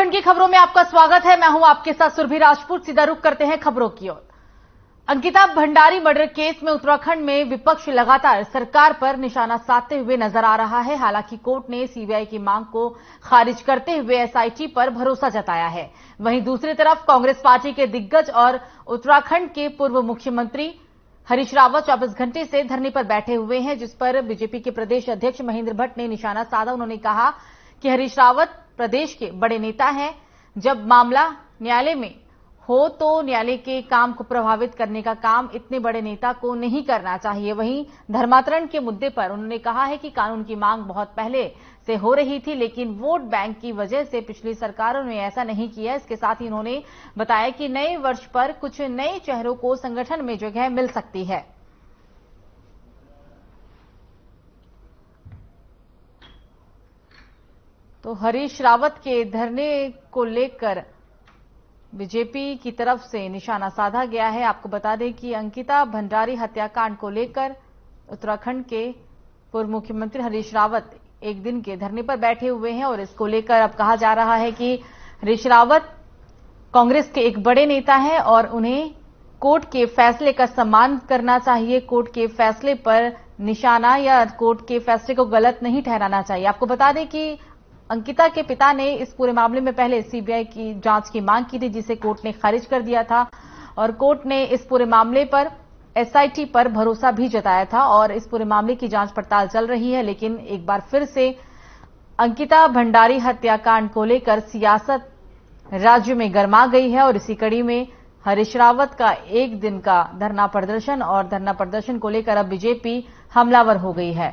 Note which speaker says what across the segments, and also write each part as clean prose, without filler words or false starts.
Speaker 1: उत्तराखंड की खबरों में आपका स्वागत है। मैं हूं आपके साथ सुरभि राजपूत। सीधा रुख करते हैं खबरों की ओर। अंकिता भंडारी मर्डर केस में उत्तराखंड में विपक्ष लगातार सरकार पर निशाना साधते हुए नजर आ रहा है। हालांकि कोर्ट ने सीबीआई की मांग को खारिज करते हुए एसआईटी पर भरोसा जताया है। वहीं दूसरी तरफ कांग्रेस पार्टी के दिग्गज और उत्तराखंड के पूर्व मुख्यमंत्री हरीश रावत 24 घंटे से धरने पर बैठे हुए हैं, जिस पर बीजेपी के प्रदेश अध्यक्ष महेंद्र भट्ट ने निशाना साधा। उन्होंने कहा कि हरीश रावत प्रदेश के बड़े नेता हैं। जब मामला न्यायालय में हो तो न्यायालय के काम को प्रभावित करने का काम इतने बड़े नेता को नहीं करना चाहिए। वहीं धर्मांतरण के मुद्दे पर उन्होंने कहा है कि कानून की मांग बहुत पहले से हो रही थी, लेकिन वोट बैंक की वजह से पिछली सरकारों ने ऐसा नहीं किया। इसके साथ ही उन्होंने बताया कि नए वर्ष पर कुछ नए चेहरों को संगठन में जगह मिल सकती है। तो हरीश रावत के धरने को लेकर बीजेपी की तरफ से निशाना साधा गया है। आपको बता दें कि अंकिता भंडारी हत्याकांड को लेकर उत्तराखंड के पूर्व मुख्यमंत्री हरीश रावत एक दिन के धरने पर बैठे हुए हैं और इसको लेकर अब कहा जा रहा है कि हरीश रावत कांग्रेस के एक बड़े नेता हैं और उन्हें कोर्ट के फैसले का सम्मान करना चाहिए। कोर्ट के फैसले पर निशाना या कोर्ट के फैसले को गलत नहीं ठहराना चाहिए। आपको बता दें कि अंकिता के पिता ने इस पूरे मामले में पहले सीबीआई की जांच की मांग की थी, जिसे कोर्ट ने खारिज कर दिया था और कोर्ट ने इस पूरे मामले पर एसआईटी पर भरोसा भी जताया था और इस पूरे मामले की जांच पड़ताल चल रही है। लेकिन एक बार फिर से अंकिता भंडारी हत्याकांड को लेकर सियासत राज्य में गर्मा गई है और इसी कड़ी में हरीश रावत का एक दिन का धरना प्रदर्शन और धरना प्रदर्शन को लेकर अब बीजेपी हमलावर हो गई है।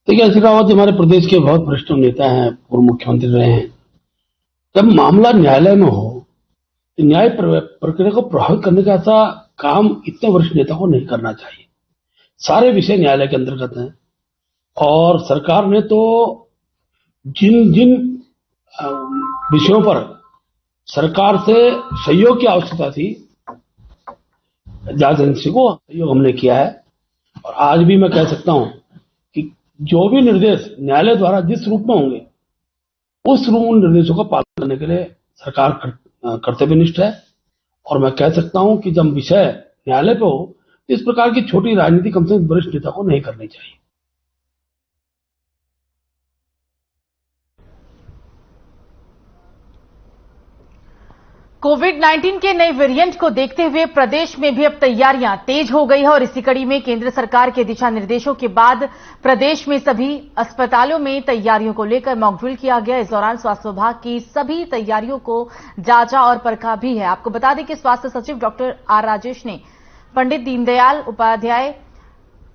Speaker 2: देखिए, हरीश रावत हमारे प्रदेश के बहुत वरिष्ठ नेता हैं, पूर्व मुख्यमंत्री रहे हैं। जब मामला न्यायालय में हो तो न्याय प्रक्रिया को प्रभावित करने का ऐसा काम इतने वरिष्ठ नेता को नहीं करना चाहिए। सारे विषय न्यायालय के अंतर्गत हैं और सरकार ने तो जिन जिन विषयों पर सरकार से सहयोग की आवश्यकता थी, जांच एजेंसी को सहयोग हमने किया है। और आज भी मैं कह सकता हूं कि जो भी निर्देश न्यायालय द्वारा जिस रूप में होंगे उस निर्देशों का पालन करने के लिए सरकार कर्तव्यनिष्ठ है। और मैं कह सकता हूं कि जब विषय न्यायालय पे हो तो इस प्रकार की छोटी राजनीति कम से कम वरिष्ठ नेता को नहीं करनी चाहिए।
Speaker 1: कोविड-19 के नए वेरिएंट को देखते हुए प्रदेश में भी अब तैयारियां तेज हो गई है और इसी कड़ी में केंद्र सरकार के दिशा निर्देशों के बाद प्रदेश में सभी अस्पतालों में तैयारियों को लेकर मॉक ड्रिल किया गया। इस दौरान स्वास्थ्य विभाग की सभी तैयारियों को जांचा और परखा भी है। आपको बता दें कि स्वास्थ्य सचिव डॉक्टर आर राजेश ने पंडित दीनदयाल उपाध्याय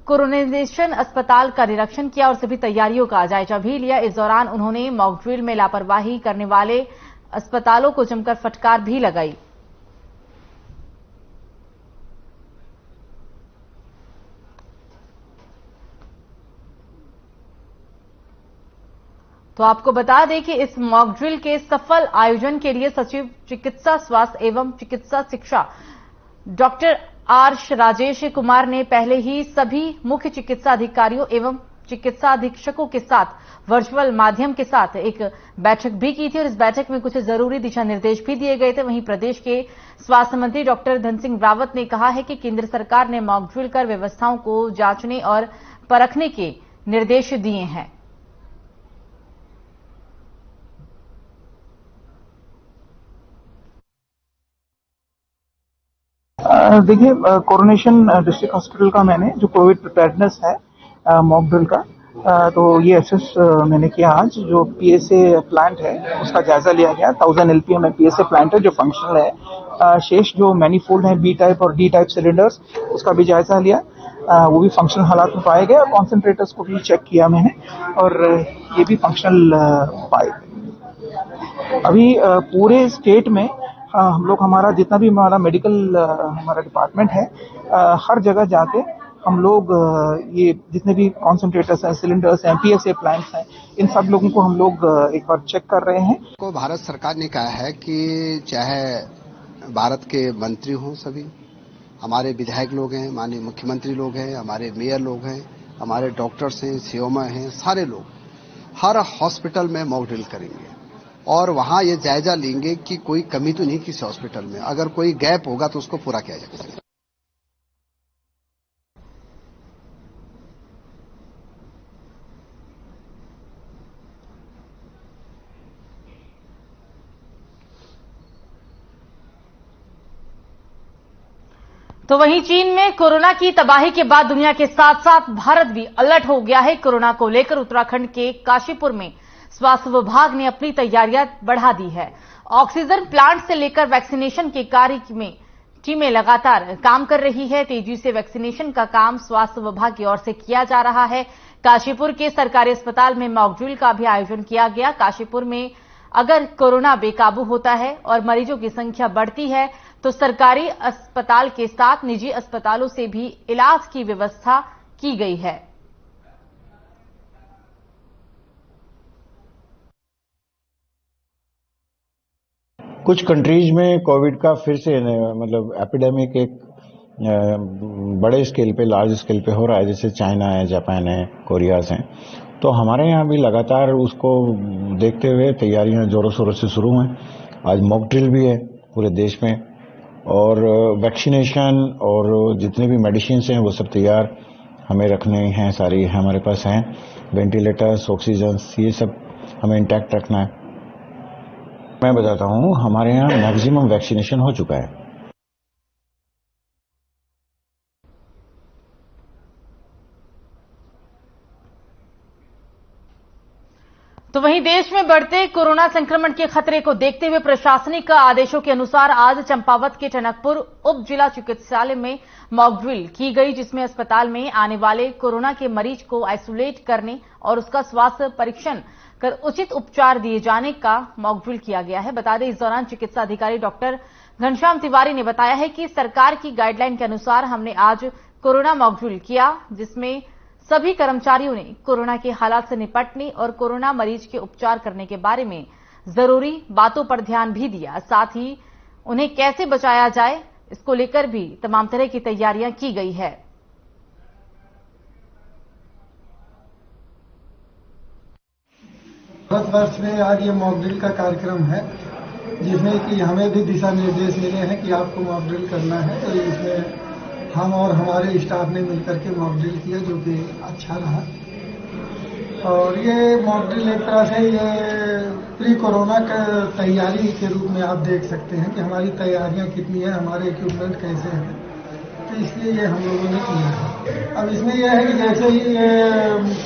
Speaker 1: कोरोनाइजेशन अस्पताल का निरीक्षण किया और सभी तैयारियों का जायजा भी लिया। इस दौरान उन्होंने मॉक ड्रिल में लापरवाही करने वाले अस्पतालों को जमकर फटकार भी लगाई। तो आपको बता दें कि इस मॉक ड्रिल के सफल आयोजन के लिए सचिव चिकित्सा स्वास्थ्य एवं चिकित्सा शिक्षा डॉक्टर आर राजेश कुमार ने पहले ही सभी मुख्य चिकित्सा अधिकारियों एवं चिकित्सा अधीक्षकों के साथ वर्चुअल माध्यम के साथ एक बैठक भी की थी और इस बैठक में कुछ जरूरी दिशा निर्देश भी दिए गए थे। वहीं प्रदेश के स्वास्थ्य मंत्री डॉक्टर धन सिंह रावत ने कहा है कि केंद्र सरकार ने मॉक ड्रिल कर व्यवस्थाओं को जांचने और परखने के निर्देश दिए हैं।
Speaker 3: देखिए, कोरोनेशन डिस्ट्रिक्ट हॉस्पिटल का मैंने जो कोविड प्रिपेयर्डनेस है मॉक ड्रिल का, तो ये एसेस मैंने किया। आज जो पीएसए प्लांट है उसका जायजा लिया गया। 1000 एलपीए में पीएसए प्लांट है जो फंक्शनल है। शेष जो मैनीफोल्ड है बी टाइप और डी टाइप सिलेंडर्स, उसका भी जायजा लिया। वो भी फंक्शनल हालात में पाए गए। कॉन्सेंट्रेटर्स को भी चेक किया मैंने और ये भी फंक्शनल पाए गए। अभी पूरे स्टेट में हम लोग हमारा जितना भी हमारा मेडिकल हमारा डिपार्टमेंट है, हर जगह जाके हम लोग ये जितने भी कॉन्सेंट्रेटर्स हैं, सिलेंडर्स हैं, पीएसए प्लांट्स हैं, इन सब लोगों को हम लोग एक बार चेक कर रहे हैं।
Speaker 4: को भारत सरकार ने कहा है कि चाहे भारत के मंत्री हों, सभी हमारे विधायक लोग हैं, माननीय मुख्यमंत्री लोग हैं, हमारे मेयर लोग हैं, हमारे डॉक्टर्स हैं, सीओमा हैं, सारे लोग हर हॉस्पिटल में मॉक ड्रिल करेंगे और वहां ये जायजा लेंगे कि कोई कमी तो नहीं किसी हॉस्पिटल में, अगर कोई गैप होगा तो उसको पूरा किया जाएगा।
Speaker 1: तो वहीं चीन में कोरोना की तबाही के बाद दुनिया के साथ साथ भारत भी अलर्ट हो गया है। कोरोना को लेकर उत्तराखंड के काशीपुर में स्वास्थ्य विभाग ने अपनी तैयारियां बढ़ा दी है। ऑक्सीजन प्लांट से लेकर वैक्सीनेशन के कार्य में टीमें लगातार काम कर रही है। तेजी से वैक्सीनेशन का काम स्वास्थ्य विभाग की ओर से किया जा रहा है। काशीपुर के सरकारी अस्पताल में मॉक ड्रिल का भी आयोजन किया गया। काशीपुर में अगर कोरोना बेकाबू होता है और मरीजों की संख्या बढ़ती है तो सरकारी अस्पताल के साथ निजी अस्पतालों से भी इलाज की व्यवस्था की गई है।
Speaker 5: कुछ कंट्रीज में कोविड का फिर से मतलब एपिडेमिक एक बड़े स्केल पे, लार्ज स्केल पे हो रहा है, जैसे चाइना है, जापान है, कोरिया है। तो हमारे यहाँ भी लगातार उसको देखते हुए तैयारियां जोरों शोरों से शुरू हैं। आज मॉक ड्रिल भी है पूरे देश में और वैक्सीनेशन और जितने भी मेडिसिन हैं वो सब तैयार हमें रखने हैं, सारी हमारे पास हैं। वेंटिलेटर्स, ऑक्सीजन, ये सब हमें इंटैक्ट रखना है। मैं बताता हूँ, हमारे यहाँ मैक्सिमम वैक्सीनेशन हो चुका है।
Speaker 1: तो वहीं देश में बढ़ते कोरोना संक्रमण के खतरे को देखते हुए प्रशासनिक आदेशों के अनुसार आज चंपावत के टनकपुर उप जिला चिकित्सालय में मॉक ड्रिल की गई, जिसमें अस्पताल में आने वाले कोरोना के मरीज को आइसोलेट करने और उसका स्वास्थ्य परीक्षण कर उचित उपचार दिए जाने का मॉक ड्रिल किया गया है। बता दें, इस दौरान चिकित्सा अधिकारी डॉक्टर घनश्याम तिवारी ने बताया है कि सरकार की गाइडलाइन के अनुसार हमने आज कोरोना मॉक ड्रिल किया, जिसमें सभी कर्मचारियों ने कोरोना के हालात से निपटने और कोरोना मरीज के उपचार करने के बारे में जरूरी बातों पर ध्यान भी दिया। साथ ही उन्हें कैसे बचाया जाए इसको लेकर भी तमाम तरह की तैयारियां की गई है।
Speaker 6: भारतवर्ष में आज ये मॉक ड्रिल का कार्यक्रम है, जिसमें कि हमें भी दिशा निर्देश मिले हैं कि आपको मॉक ड्रिल करना है। तो इसमें हम और हमारे स्टाफ ने मिलकर के मॉक ड्रिल किया, जो कि अच्छा रहा। और ये मॉक ड्रिल एक तरह से ये प्री कोरोना का तैयारी के रूप में आप देख सकते हैं कि हमारी तैयारियां कितनी हैं, हमारे इक्विपमेंट कैसे हैं। तो इसलिए ये हम लोगों ने किया है। अब इसमें यह है कि जैसे ही ये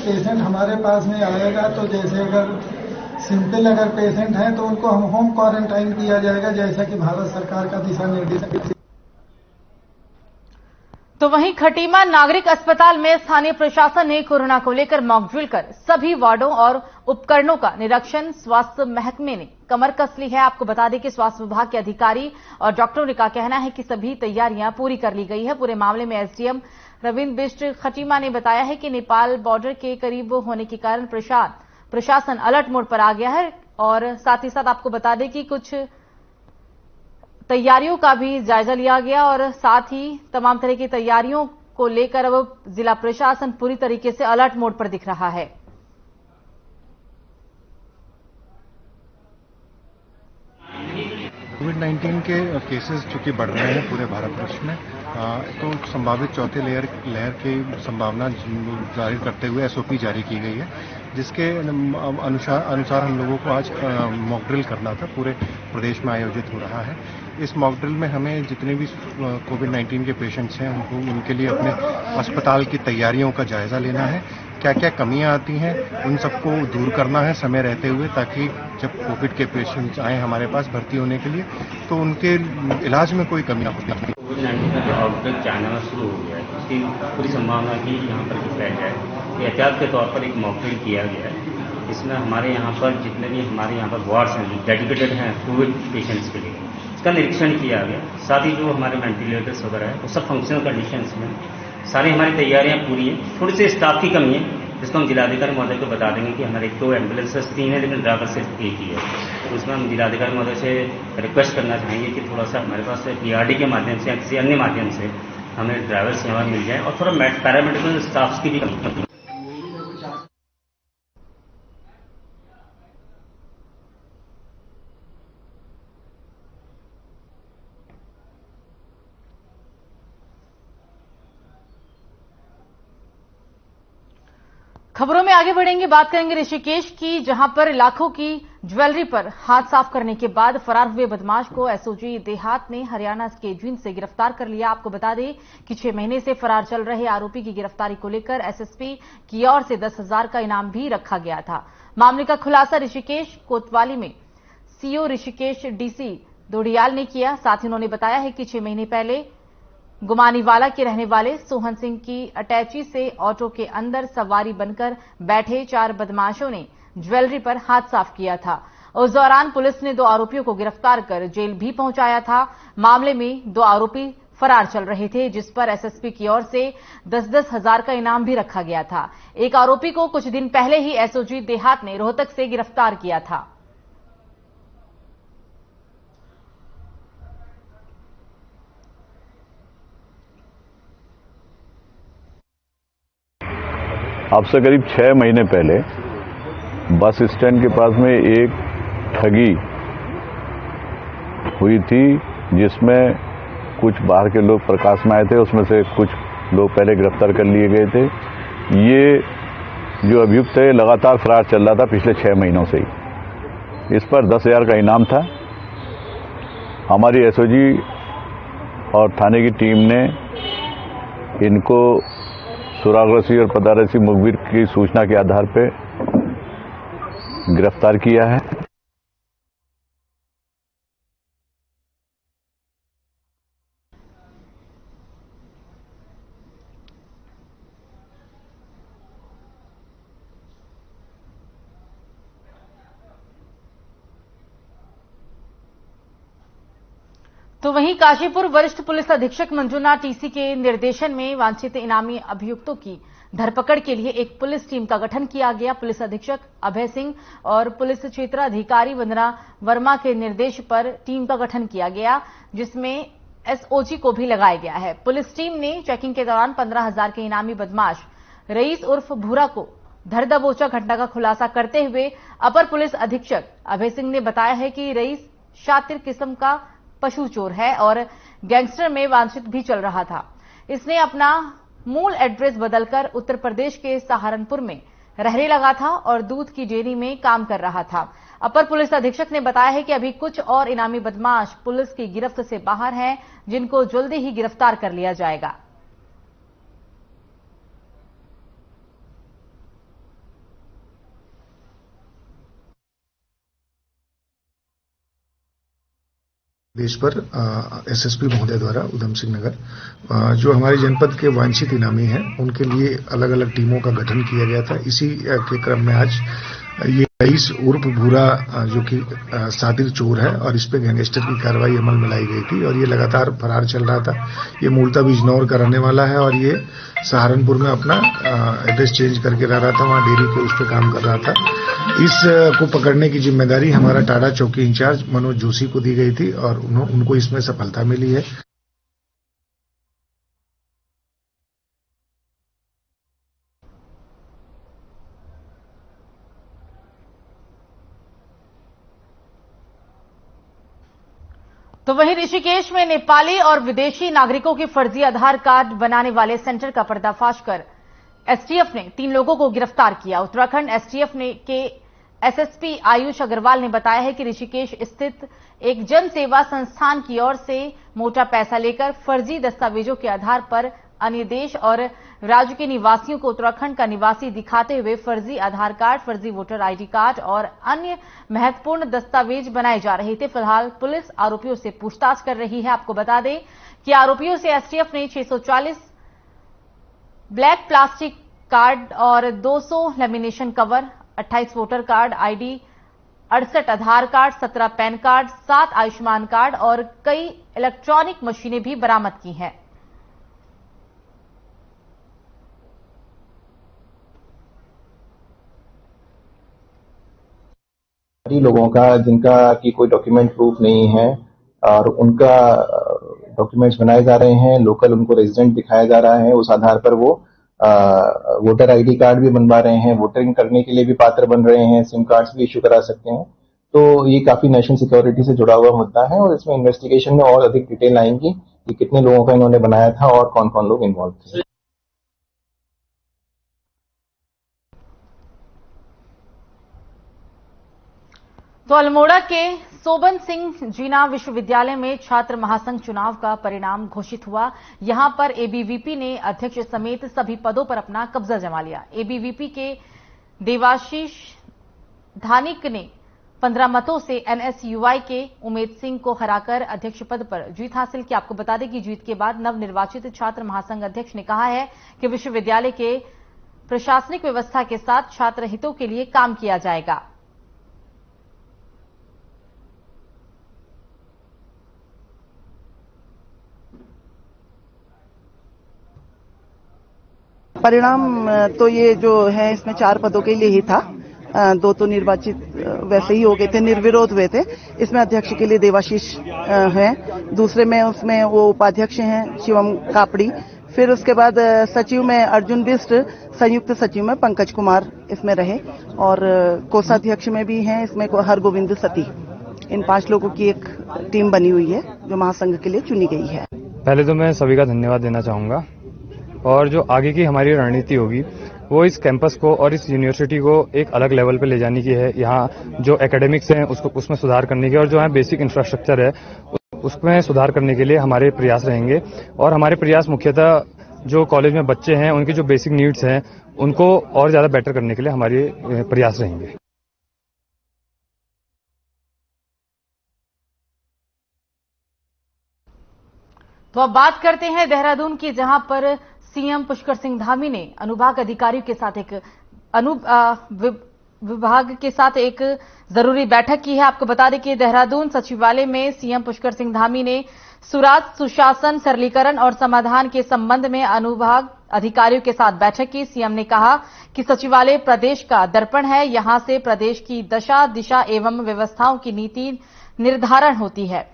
Speaker 6: पेशेंट हमारे पास में आएगा, तो जैसे अगर सिंपल अगर पेशेंट है तो उनको हम होम क्वारंटाइन किया जाएगा, जैसा कि भारत सरकार का दिशा निर्देश है।
Speaker 1: तो वहीं खटीमा नागरिक अस्पताल में स्थानीय प्रशासन ने कोरोना को लेकर मॉक ड्रिल कर सभी वार्डों और उपकरणों का निरीक्षण स्वास्थ्य महकमे ने कमर कस ली है। आपको बता दें कि स्वास्थ्य विभाग के अधिकारी और डॉक्टरों का कहना है कि सभी तैयारियां पूरी कर ली गई है। पूरे मामले में एसडीएम रविंद्र बिष्ट खटीमा ने बताया है कि नेपाल बॉर्डर के करीब होने के कारण प्रशासन अलर्ट मोड पर आ गया है। और साथ ही साथ आपको बता दें कि कुछ तैयारियों का भी जायजा लिया गया और साथ ही तमाम तरह की तैयारियों को लेकर अब जिला प्रशासन पूरी तरीके से अलर्ट मोड पर दिख रहा है।
Speaker 7: कोविड-19 के केसेस चूंकि बढ़ रहे हैं पूरे भारतवर्ष में, तो संभावित चौथे लहर की संभावना जाहिर करते हुए एसओपी जारी की गई है, जिसके अनुसार हम लोगों को आज मॉक ड्रिल करना था। पूरे प्रदेश में आयोजित हो रहा है। इस मॉक ड्रिल में हमें जितने भी कोविड-19 के पेशेंट्स हैं उनके लिए अपने अस्पताल की तैयारियों का जायजा लेना है, क्या क्या कमियां आती हैं उन सबको दूर करना है समय रहते हुए, ताकि जब कोविड के पेशेंट्स आए हमारे पास भर्ती होने के लिए तो उनके इलाज में कोई कमी ना हो।
Speaker 8: कोविड-19 का जो आउटब्रेक चाइना में शुरू हो गया है, उसकी पूरी संभावना की यहाँ पर फैल जाए, एहतियात के तौर पर एक मॉक ड्रिल किया गया है। इसमें हमारे यहाँ पर जितने भी हमारे यहाँ पर वार्ड्स हैं डेडिकेटेड हैं कोविड पेशेंट्स के लिए, इसका निरीक्षण किया गया। साथ ही जो हमारे वेंटिलेटर्स वगैरह है वो सब फंक्शनल कंडीशंस में सारी हमारी तैयारियां पूरी हैं। थोड़ी सी स्टाफ की कमी है, जिसको हम जिलाधिकारी महोदय को बता देंगे कि हमारे 2 एम्बुलेंसेस 3 है, लेकिन ड्राइवर सिर्फ एक ही है। तो उसमें हम जिलाधिकारी महोदय से रिक्वेस्ट करना चाहेंगे कि थोड़ा सा हमारे पास पीआरडी के माध्यम से या किसी अन्य माध्यम से हमें ड्राइवर्स यहाँ मिल जाए और थोड़ा पैरामेडिकल स्टाफ्स की भी कमी है।
Speaker 1: खबरों में आगे बढ़ेंगे, बात करेंगे ऋषिकेश की, जहां पर लाखों की ज्वेलरी पर हाथ साफ करने के बाद फरार हुए बदमाश को एसओजी देहात ने हरियाणा के जींद से गिरफ्तार कर लिया। आपको बता दें कि 6 महीने से फरार चल रहे आरोपी की गिरफ्तारी को लेकर एसएसपी की ओर से 10,000 का इनाम भी रखा गया था। मामले का खुलासा ऋषिकेश कोतवाली में सीओ ऋषिकेश डीसी दोडियाल ने किया। साथ ही उन्होंने बताया है कि 6 महीने पहले गुमानीवाला के रहने वाले सोहन सिंह की अटैची से ऑटो के अंदर सवारी बनकर बैठे 4 बदमाशों ने ज्वेलरी पर हाथ साफ किया था। उस दौरान पुलिस ने 2 आरोपियों को गिरफ्तार कर जेल भी पहुंचाया था। मामले में 2 आरोपी फरार चल रहे थे, जिस पर एसएसपी की ओर से 10-10 हजार का इनाम भी रखा गया था। एक आरोपी को कुछ दिन पहले ही एसओजी देहात ने रोहतक से गिरफ्तार किया था।
Speaker 9: अब से करीब 6 महीने पहले बस स्टैंड के पास में एक ठगी हुई थी, जिसमें कुछ बाहर के लोग प्रकाश में आए थे। उसमें से कुछ लोग पहले गिरफ्तार कर लिए गए थे। ये जो अभियुक्त है लगातार फरार चल रहा था पिछले 6 महीनों से ही। इस पर 10,000 का इनाम था। हमारी एसओजी और थाने की टीम ने इनको सुरागरसी और पदारसी मुखबिर की सूचना के आधार पर गिरफ्तार किया है।
Speaker 1: तो वहीं काशीपुर वरिष्ठ पुलिस अधीक्षक मंजुनाथ टीसी के निर्देशन में वांछित इनामी अभियुक्तों की धरपकड़ के लिए एक पुलिस टीम का गठन किया गया। पुलिस अधीक्षक अभय सिंह और पुलिस क्षेत्र अधिकारी वंदना वर्मा के निर्देश पर टीम का गठन किया गया, जिसमें एसओजी को भी लगाया गया है। पुलिस टीम ने चेकिंग के दौरान 15,000 के इनामी बदमाश रईस उर्फ भूरा को धर दबोचा घटना का खुलासा करते हुए अपर पुलिस अधीक्षक अभय सिंह ने बताया है कि रईस शातिर किस्म का पशु चोर है और गैंगस्टर में वांछित भी चल रहा था। इसने अपना मूल एड्रेस बदलकर उत्तर प्रदेश के सहारनपुर में रहने लगा था और दूध की डेयरी में काम कर रहा था। अपर पुलिस अधीक्षक ने बताया है कि अभी कुछ और इनामी बदमाश पुलिस की गिरफ्त से बाहर हैं, जिनको जल्दी ही गिरफ्तार कर लिया जाएगा।
Speaker 10: देश पर एसएसपी महोदय द्वारा उधम सिंह नगर जो हमारे जनपद के वांछित इनामी हैं, उनके लिए अलग अलग टीमों का गठन किया गया था। इसी के क्रम में आज ये रईस उर्फ भूरा जो कि सातिर चोर है और इस पे गैंगस्टर की कार्रवाई अमल में लाई गई थी और ये लगातार फरार चल रहा था। ये मूलतः बिजनौर का रहने वाला है और ये सहारनपुर में अपना एड्रेस चेंज करके रह रहा था, वहाँ डेयरी के उस पर काम कर रहा था। इस को पकड़ने की जिम्मेदारी हमारा टाडा चौकी इंचार्ज मनोज जोशी को दी गई थी और उनको इसमें सफलता मिली है।
Speaker 1: तो वहीं ऋषिकेश में नेपाली और विदेशी नागरिकों के फर्जी आधार कार्ड बनाने वाले सेंटर का पर्दाफाश कर एसटीएफ ने 3 लोगों को गिरफ्तार किया। उत्तराखंड एसटीएफ के एसएसपी आयुष अग्रवाल ने बताया है कि ऋषिकेश स्थित एक जन सेवा संस्थान की ओर से मोटा पैसा लेकर फर्जी दस्तावेजों के आधार पर अन्य देश और राज्य के निवासियों को उत्तराखंड का निवासी दिखाते हुए फर्जी आधार कार्ड, फर्जी वोटर आईडी कार्ड और अन्य महत्वपूर्ण दस्तावेज बनाए जा रहे थे। फिलहाल पुलिस आरोपियों से पूछताछ कर रही है। आपको बता दें कि आरोपियों से एसटीएफ ने 640 ब्लैक प्लास्टिक कार्ड और 200 lamination cover, 28 voter card ID, 68 Aadhaar card, 17 PAN card, 7 Ayushman card और कई इलेक्ट्रॉनिक मशीनें भी बरामद की हैं।
Speaker 11: लोगों का जिनका की कोई डॉक्यूमेंट प्रूफ नहीं है और उनका डॉक्यूमेंट्स बनाए जा रहे हैं, लोकल उनको रेजिडेंट दिखाया जा रहा है, उस आधार पर वो वोटर आईडी कार्ड भी बनवा रहे हैं, वोटिंग करने के लिए भी पात्र बन रहे हैं, सिम कार्ड्स भी इश्यू करा सकते हैं। तो ये काफी नेशनल सिक्योरिटी से जुड़ा हुआ मुद्दा है और इसमें इन्वेस्टिगेशन में और अधिक डिटेल आएंगी कि कितने लोगों का इन्होंने बनाया था और कौन कौन लोग इन्वॉल्व थे।
Speaker 1: तो अल्मोड़ा के सोबन सिंह जीना विश्वविद्यालय में छात्र महासंघ चुनाव का परिणाम घोषित हुआ। यहां पर एबीवीपी ने अध्यक्ष समेत सभी पदों पर अपना कब्जा जमा लिया। एबीवीपी के देवाशीष धानिक ने 15 मतों से एनएसयूआई के उमेद सिंह को हराकर अध्यक्ष पद पर जीत हासिल की। आपको बता दें कि जीत के बाद नवनिर्वाचित छात्र महासंघ अध्यक्ष ने कहा है कि विश्वविद्यालय के प्रशासनिक व्यवस्था के साथ छात्र हितों के लिए काम किया जाएगा।
Speaker 12: परिणाम तो ये जो है इसमें 4 पदों के लिए ही था, 2 तो निर्वाचित वैसे ही हो गए थे, निर्विरोध हुए थे। इसमें अध्यक्ष के लिए देवाशीष हैं, दूसरे में उसमें वो उपाध्यक्ष हैं शिवम कापड़ी, फिर उसके बाद सचिव में अर्जुन बिष्ट, संयुक्त सचिव में पंकज कुमार इसमें रहे और कोषाध्यक्ष में भी हैं इसमें हरगोविंद सती। इन 5 लोगों की एक टीम बनी हुई है जो महासंघ के लिए चुनी गई है।
Speaker 13: पहले तो मैं सभी का धन्यवाद देना चाहूंगा और जो आगे की हमारी रणनीति होगी वो इस कैंपस को और इस यूनिवर्सिटी को एक अलग लेवल पे ले जाने की है। यहाँ जो एकेडमिक्स हैं उसमें सुधार करने की और जो है बेसिक इंफ्रास्ट्रक्चर है उसमें सुधार करने के लिए हमारे प्रयास रहेंगे और हमारे प्रयास मुख्यतः जो कॉलेज में बच्चे हैं उनकी जो बेसिक नीड्स हैं उनको और ज्यादा बेटर करने के लिए हमारे प्रयास रहेंगे।
Speaker 1: तो अब बात करते हैं देहरादून की, जहां पर सीएम पुष्कर सिंह धामी ने अनुभाग अधिकारियों के साथ विभाग के साथ एक जरूरी बैठक की है। आपको बता दें कि देहरादून सचिवालय में सीएम पुष्कर सिंह धामी ने सुशासन, सरलीकरण और समाधान के संबंध में अनुभाग अधिकारियों के साथ बैठक की। सीएम ने कहा कि सचिवालय प्रदेश का दर्पण है, यहां से प्रदेश की दशा, दिशा एवं व्यवस्थाओं की नीति निर्धारण होती है।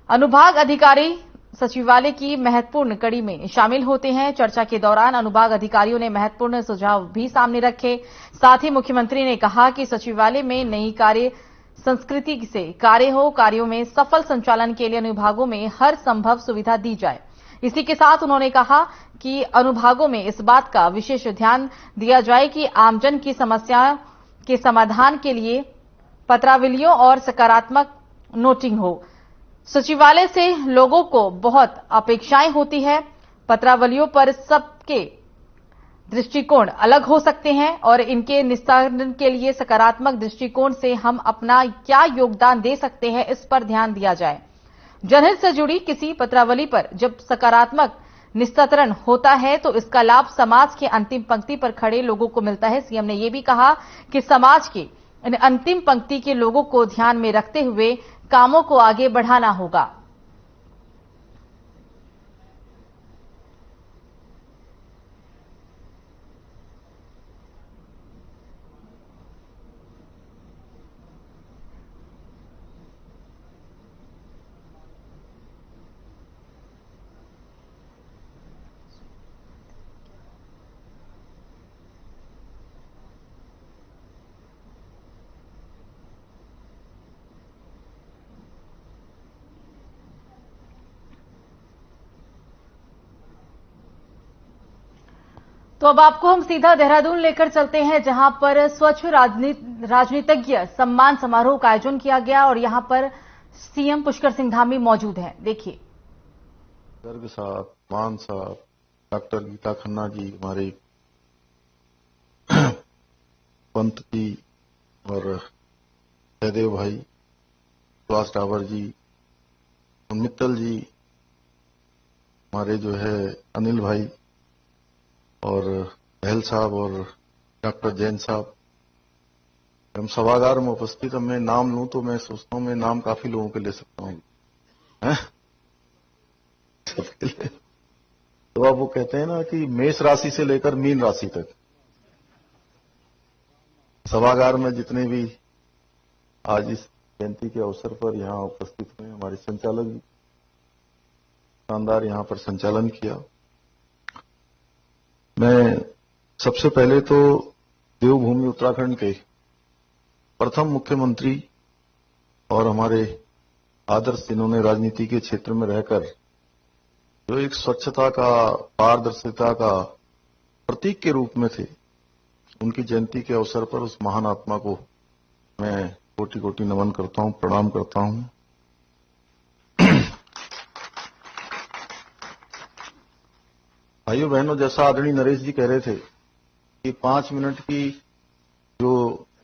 Speaker 1: अनुभाग अधिकारी सचिवालय की महत्वपूर्ण कड़ी में शामिल होते हैं। चर्चा के दौरान अनुभाग अधिकारियों ने महत्वपूर्ण सुझाव भी सामने रखे। साथ ही मुख्यमंत्री ने कहा कि सचिवालय में नई कार्य संस्कृति से कार्य हो, कार्यों में सफल संचालन के लिए अनुभागों में हर संभव सुविधा दी जाए। इसी के साथ उन्होंने कहा कि अनुभागों में इस बात का विशेष ध्यान दिया जाए कि आमजन की समस्या के समाधान के लिए पत्रावलियों और सकारात्मक नोटिंग हो। सचिवालय से लोगों को बहुत अपेक्षाएं होती है। पत्रावलियों पर सबके दृष्टिकोण अलग हो सकते हैं और इनके निस्तारण के लिए सकारात्मक दृष्टिकोण से हम अपना क्या योगदान दे सकते हैं, इस पर ध्यान दिया जाए। जनहित से जुड़ी किसी पत्रावली पर जब सकारात्मक निस्तारण होता है तो इसका लाभ समाज के अंतिम पंक्ति पर खड़े लोगों को मिलता है। सीएम ने यह भी कहा कि समाज के अंतिम पंक्ति के लोगों को ध्यान में रखते हुए कामों को आगे बढ़ाना होगा। तो अब आपको हम सीधा देहरादून लेकर चलते हैं, जहां पर स्वच्छ राजनीतिज्ञ सम्मान समारोह का आयोजन किया गया और यहां पर सीएम पुष्कर सिंह धामी मौजूद हैं। देखिए।
Speaker 14: गर्ग साहब, मान साहब, डॉक्टर गीता खन्ना जी, हमारे पंत जी और जयदेव भाई, सुभाष डावर जी, मित्तल जी, हमारे जो है अनिल भाई और बहल साहब और डॉक्टर जैन साहब, हम सभागार में उपस्थित। अब मैं नाम लूं तो मैं सोचता हूं मैं नाम काफी लोगों के ले सकता हूं। तो अब वो कहते हैं ना कि मेष राशि से लेकर मीन राशि तक सभागार में जितने भी आज इस जयंती के अवसर पर यहां उपस्थित हुए, हमारे संचालक जी, शानदार यहाँ पर संचालन किया। मैं सबसे पहले तो देवभूमि उत्तराखंड के प्रथम मुख्यमंत्री और हमारे आदर्श जिन्होंने राजनीति के क्षेत्र में रहकर जो एक स्वच्छता का, पारदर्शिता का प्रतीक के रूप में थे, उनकी जयंती के अवसर पर उस महान आत्मा को मैं कोटि कोटि नमन करता हूं, प्रणाम करता हूं। भाइयों बहनों, जैसा आदरणीय नरेश जी कह रहे थे कि 5 मिनट की जो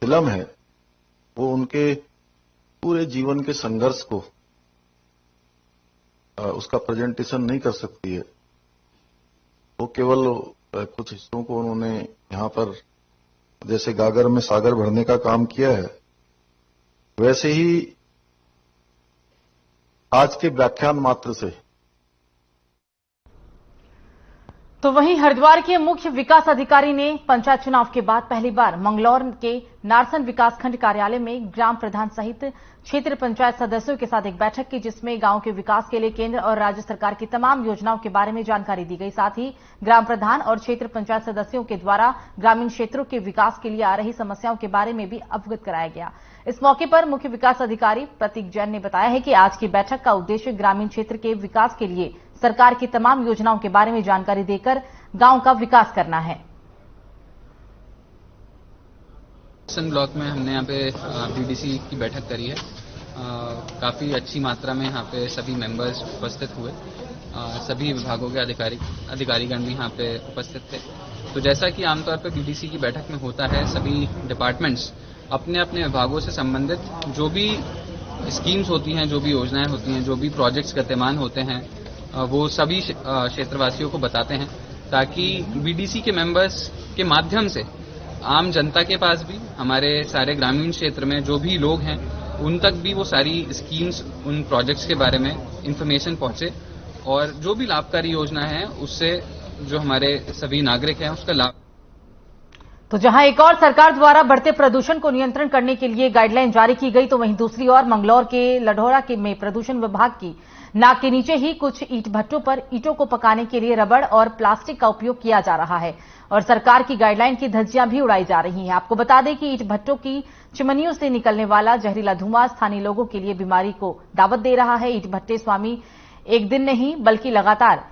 Speaker 14: फिल्म है वो उनके पूरे जीवन के संघर्ष को उसका प्रेजेंटेशन नहीं कर सकती है। वो केवल कुछ हिस्सों को उन्होंने यहाँ पर जैसे गागर में सागर भरने का काम किया है, वैसे ही आज के व्याख्यान मात्र से।
Speaker 1: तो वहीं हरिद्वार के मुख्य विकास अधिकारी ने पंचायत चुनाव के बाद पहली बार मंगलौर के नारसन विकासखंड कार्यालय में ग्राम प्रधान सहित क्षेत्र पंचायत सदस्यों के साथ एक बैठक की, जिसमें गांव के विकास के लिए केंद्र और राज्य सरकार की तमाम योजनाओं के बारे में जानकारी दी गई। साथ ही ग्राम प्रधान और क्षेत्र पंचायत सदस्यों के द्वारा ग्रामीण क्षेत्रों के विकास के लिए आ रही समस्याओं के बारे में भी अवगत कराया गया। इस मौके पर मुख्य विकास अधिकारी प्रतीक जैन ने बताया है कि आज की बैठक का उद्देश्य ग्रामीण क्षेत्र के विकास के लिए सरकार की तमाम योजनाओं के बारे में जानकारी देकर गांव का विकास करना है।
Speaker 15: ब्लॉक में हमने यहाँ पे बीडीसी की बैठक करी है। काफी अच्छी मात्रा में यहाँ पे सभी मेंबर्स उपस्थित हुए। सभी विभागों के अधिकारीगण भी यहाँ पे उपस्थित थे। तो जैसा कि आमतौर पर बीडीसी की बैठक में होता है, सभी डिपार्टमेंट्स अपने अपने विभागों से संबंधित जो भी स्कीम्स होती हैं, जो भी योजनाएं होती हैं, जो भी प्रोजेक्ट्स गतिमान होते हैं, वो सभी क्षेत्रवासियों को बताते हैं, ताकि बीडीसी के मेंबर्स के माध्यम से आम जनता के पास भी, हमारे सारे ग्रामीण क्षेत्र में जो भी लोग हैं उन तक भी वो सारी स्कीम्स, उन प्रोजेक्ट्स के बारे में इंफॉर्मेशन पहुंचे और जो भी लाभकारी योजना है उससे जो हमारे सभी नागरिक हैं उसका लाभ।
Speaker 1: तो जहां एक और सरकार द्वारा बढ़ते प्रदूषण को नियंत्रण करने के लिए गाइडलाइन जारी की गई, तो वहीं दूसरी ओर मंगलौर के लढौरा में प्रदूषण विभाग की नाक के नीचे ही कुछ ईंट भट्टों पर ईंटों को पकाने के लिए रबड़ और प्लास्टिक का उपयोग किया जा रहा है और सरकार की गाइडलाइन की धज्जियां भी उड़ाई जा रही हैं। आपको बता दें कि ईंट भट्टों की चिमनियों से निकलने वाला जहरीला धुआं स्थानीय लोगों के लिए बीमारी को दावत दे रहा है। ईंट भट्टे स्वामी एक दिन नहीं बल्कि लगातार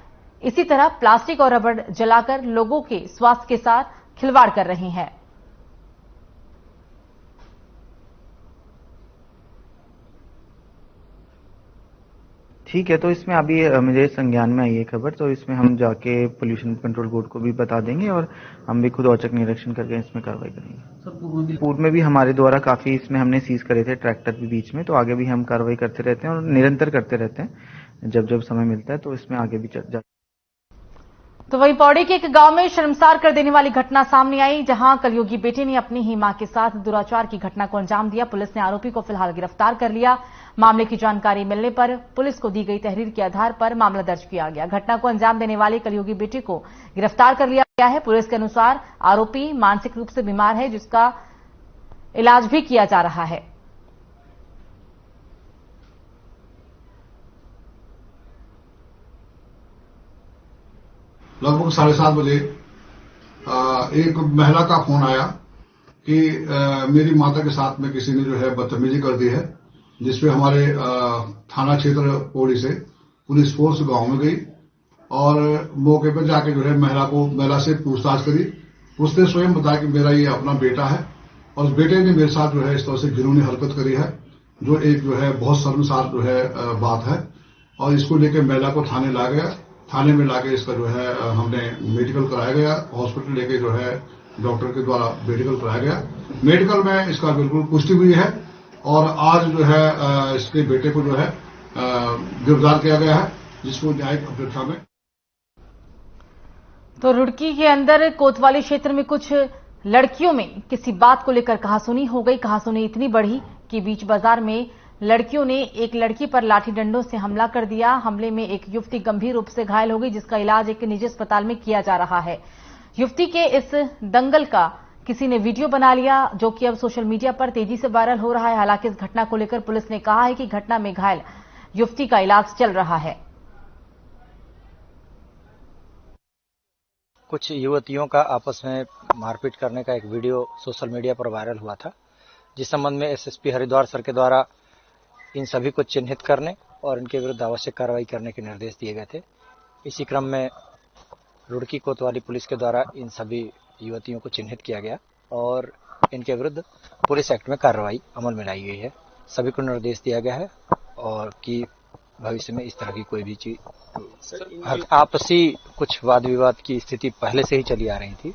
Speaker 1: इसी तरह प्लास्टिक और रबड़ जलाकर लोगों के स्वास्थ्य के साथ खिलवाड़ कर रही हैं।
Speaker 3: ठीक है, तो इसमें अभी मेरे संज्ञान में आई है खबर, तो इसमें हम जाके पोल्यूशन कंट्रोल बोर्ड को भी बता देंगे और हम भी खुद औचक निरीक्षण करके इसमें कार्रवाई करेंगे। सर पूर्व में भी हमारे द्वारा काफी इसमें हमने सीज करे थे ट्रैक्टर भी बीच में, तो आगे भी हम कार्रवाई करते रहते हैं और निरंतर करते रहते हैं जब जब समय मिलता है, तो इसमें आगे भी
Speaker 1: तो वहीं पौड़ी के एक गांव में शर्मसार कर देने वाली घटना सामने आई, जहां कलयुगी बेटे ने अपनी ही मां के साथ दुराचार की घटना को अंजाम दिया। पुलिस ने आरोपी को फिलहाल गिरफ्तार कर लिया। मामले की जानकारी मिलने पर पुलिस को दी गई तहरीर के आधार पर मामला दर्ज किया गया। घटना को अंजाम देने वाले कलयुगी बेटे को गिरफ्तार कर लिया गया है। पुलिस के अनुसार आरोपी मानसिक रूप से बीमार है, जिसका इलाज भी किया जा रहा है।
Speaker 16: लगभग 7:30 बजे एक महिला का फोन आया कि मेरी माता के साथ में किसी ने जो है बदतमीजी कर दी है, जिसपे हमारे थाना क्षेत्र पौड़ी से पुलिस फोर्स गांव में गई और मौके पर जाके जो है महिला से पूछताछ करी। उसने स्वयं बताया कि मेरा ये अपना बेटा है और उस बेटे ने मेरे साथ जो है इस तरह से घिनौनी हरकत करी है, जो एक जो है बहुत शर्मसार जो है बात है। और इसको लेकर महिला को थाने ला गया। थाने में लाके इसका जो है हमने मेडिकल कराया गया, हॉस्पिटल लेके जो है डॉक्टर के द्वारा मेडिकल कराया गया। मेडिकल में इसका बिल्कुल पुष्टि हुई है और आज जो है इसके बेटे को जो है गिरफ्तार किया गया है, जिसको न्यायिक अपेक्षा में।
Speaker 1: तो रुड़की के अंदर कोतवाली क्षेत्र में कुछ लड़कियों में किसी बात को लेकर कहासुनी हो गई। कहासुनी इतनी बढ़ी कि बीच बाजार में लड़कियों ने एक लड़की पर लाठी डंडों से हमला कर दिया। हमले में एक युवती गंभीर रूप से घायल हो गई, जिसका इलाज एक निजी अस्पताल में किया जा रहा है। युवती के इस दंगल का किसी ने वीडियो बना लिया, जो कि अब सोशल मीडिया पर तेजी से वायरल हो रहा है। हालांकि इस घटना को लेकर पुलिस ने कहा है कि घटना में घायल युवती का इलाज चल रहा है।
Speaker 17: कुछ युवतियों का आपस में मारपीट करने का एक वीडियो सोशल मीडिया पर वायरल हुआ था, जिस संबंध में एसएसपी हरिद्वार सर के द्वारा इन सभी को चिन्हित करने और इनके विरुद्ध आवश्यक कार्रवाई करने के निर्देश दिए गए थे। इसी क्रम में रुड़की कोतवाली पुलिस के द्वारा इन सभी युवतियों को चिन्हित किया गया और इनके विरुद्ध पुलिस एक्ट में कार्रवाई अमल में लाई गई है। सभी को निर्देश दिया गया है और कि भविष्य में इस तरह की कोई भी चीज, आपसी कुछ वाद विवाद की स्थिति पहले से ही चली आ रही थी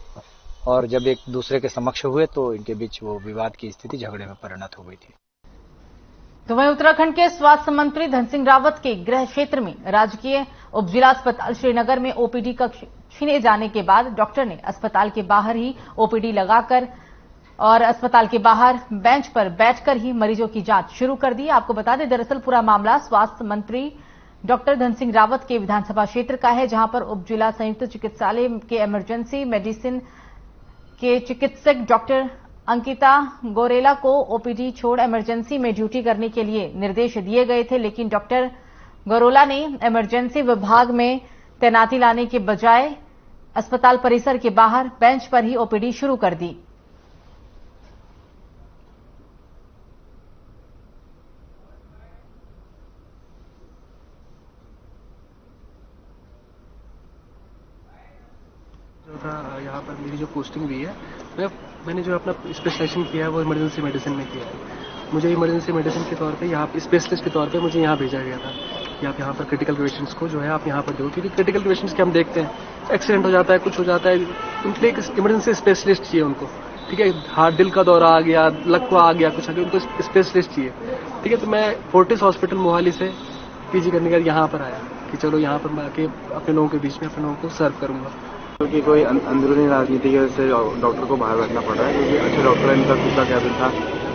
Speaker 17: और जब एक दूसरे के समक्ष हुए तो इनके बीच वो विवाद की स्थिति झगड़े में परिणत हो गई थी।
Speaker 1: तो वहीं उत्तराखंड के स्वास्थ्य मंत्री धन सिंह रावत के गृह क्षेत्र में राजकीय उपजिला अस्पताल श्रीनगर में ओपीडी कक्ष छीने जाने के बाद डॉक्टर ने अस्पताल के बाहर ही ओपीडी लगाकर और अस्पताल के बाहर बेंच पर बैठकर ही मरीजों की जांच शुरू कर दी। आपको बता दें, दरअसल पूरा मामला स्वास्थ्य मंत्री डॉक्टर धन सिंह रावत के विधानसभा क्षेत्र का है, जहां पर उपजिला संयुक्त चिकित्सालय के इमरजेंसी मेडिसिन के चिकित्सक डॉक्टर अंकिता गोरेला को ओपीडी छोड़ इमरजेंसी में ड्यूटी करने के लिए निर्देश दिए गए थे, लेकिन डॉक्टर गोरेला ने इमरजेंसी विभाग में तैनाती लाने के बजाय अस्पताल परिसर के बाहर बेंच पर ही ओपीडी शुरू कर दी।
Speaker 18: यहाँ पर मेरी जो पोस्टिंग भी है, मैंने जो अपना स्पेशलाइजेशन किया है वो इमरजेंसी मेडिसिन में किया है। मुझे इमरजेंसी मेडिसिन के तौर पे यहाँ पे स्पेशलिस्ट के तौर पे मुझे यहाँ भेजा गया था कि आप यहाँ पर क्रिटिकल पेशेंट्स को जो है आप यहाँ पर दो, क्योंकि क्रिटिकल पेशेंट्स के हम देखते हैं एक्सीडेंट हो जाता है, कुछ हो जाता है, उनके लिए एक इमरजेंसी स्पेशलिस्ट चाहिए उनको। ठीक है, हार्ट दिल का दौरा आ गया, लकवा आ गया, कुछ आ गया, उनको स्पेशलिस्ट चाहिए। ठीक है, तो मैं फोर्टिस हॉस्पिटल मोहाली से पीजी करने के यहाँ पर आया कि चलो यहाँ पर मैं आके अपने लोगों के बीच में अपने लोगों को सर्व करूंगा।
Speaker 19: क्योंकि कोई अंदरूनी राजनीति की वजह से डॉक्टर को बाहर बैठना पड़ रहा है, क्योंकि अच्छे डॉक्टर इनका खुद का कैबिन था,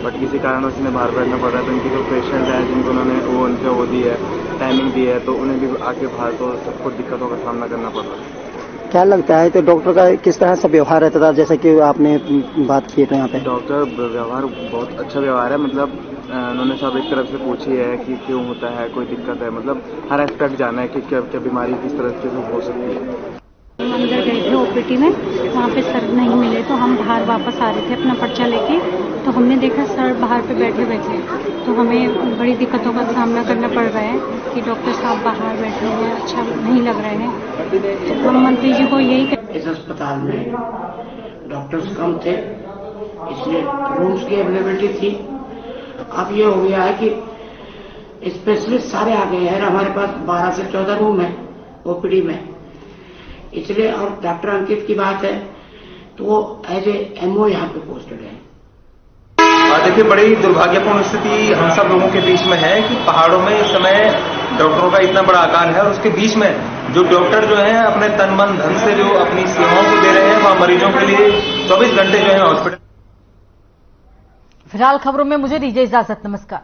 Speaker 19: बट किसी कारण उसने बाहर बैठना पड़ रहा है। तो इनकी जो पेशेंट है जिनको उन्होंने वो उनसे वो दी है, टाइमिंग दी है, तो उन्हें भी आके बाहर तो सबको दिक्कतों का सामना करना पड़ रहा है।
Speaker 20: क्या लगता है तो डॉक्टर का किस तरह से व्यवहार रहता था, जैसे कि आपने बात की तो यहाँ पे?
Speaker 19: डॉक्टर व्यवहार बहुत अच्छा व्यवहार है, मतलब उन्होंने सब एक तरफ से पूछी है कि क्यों होता है, कोई दिक्कत है, मतलब हर एस्पेक्ट जाना है कि क्या क्या बीमारी किस तरह से हो सकती है।
Speaker 21: अंदर गए थे ओपीडी में, वहाँ पे सर नहीं मिले तो हम बाहर वापस आ रहे थे अपना पर्चा लेके, तो हमने देखा सर बाहर पे बैठे बैठे, तो हमें बड़ी दिक्कतों का सामना करना पड़ रहा है कि डॉक्टर साहब बाहर बैठे हैं, अच्छा नहीं लग रहे हैं। तो हम मंत्री जी को यही
Speaker 22: इस अस्पताल में डॉक्टर्स कम थे, इसलिए रूम्स की अवेलेबिलिटी थी। अब ये हो गया है कि स्पेशलिस्ट सारे आ गए हैं, हमारे पास 12 से 14 रूम है ओपीडी में, इसलिए। और डॉक्टर अंकित की बात है तो वो एज ए एमओ यहाँ पे पोस्टेड है।
Speaker 23: देखिए, बड़ी दुर्भाग्यपूर्ण स्थिति हम सब लोगों के बीच में है कि पहाड़ों में इस समय डॉक्टरों का इतना बड़ा आकार है और उसके बीच में जो डॉक्टर जो हैं अपने तन मन धन से जो अपनी सेवाओं को दे रहे हैं, वहाँ मरीजों के लिए 24 घंटे जो है हॉस्पिटल।
Speaker 1: फिलहाल खबरों में मुझे दीजिए इजाजत, नमस्कार।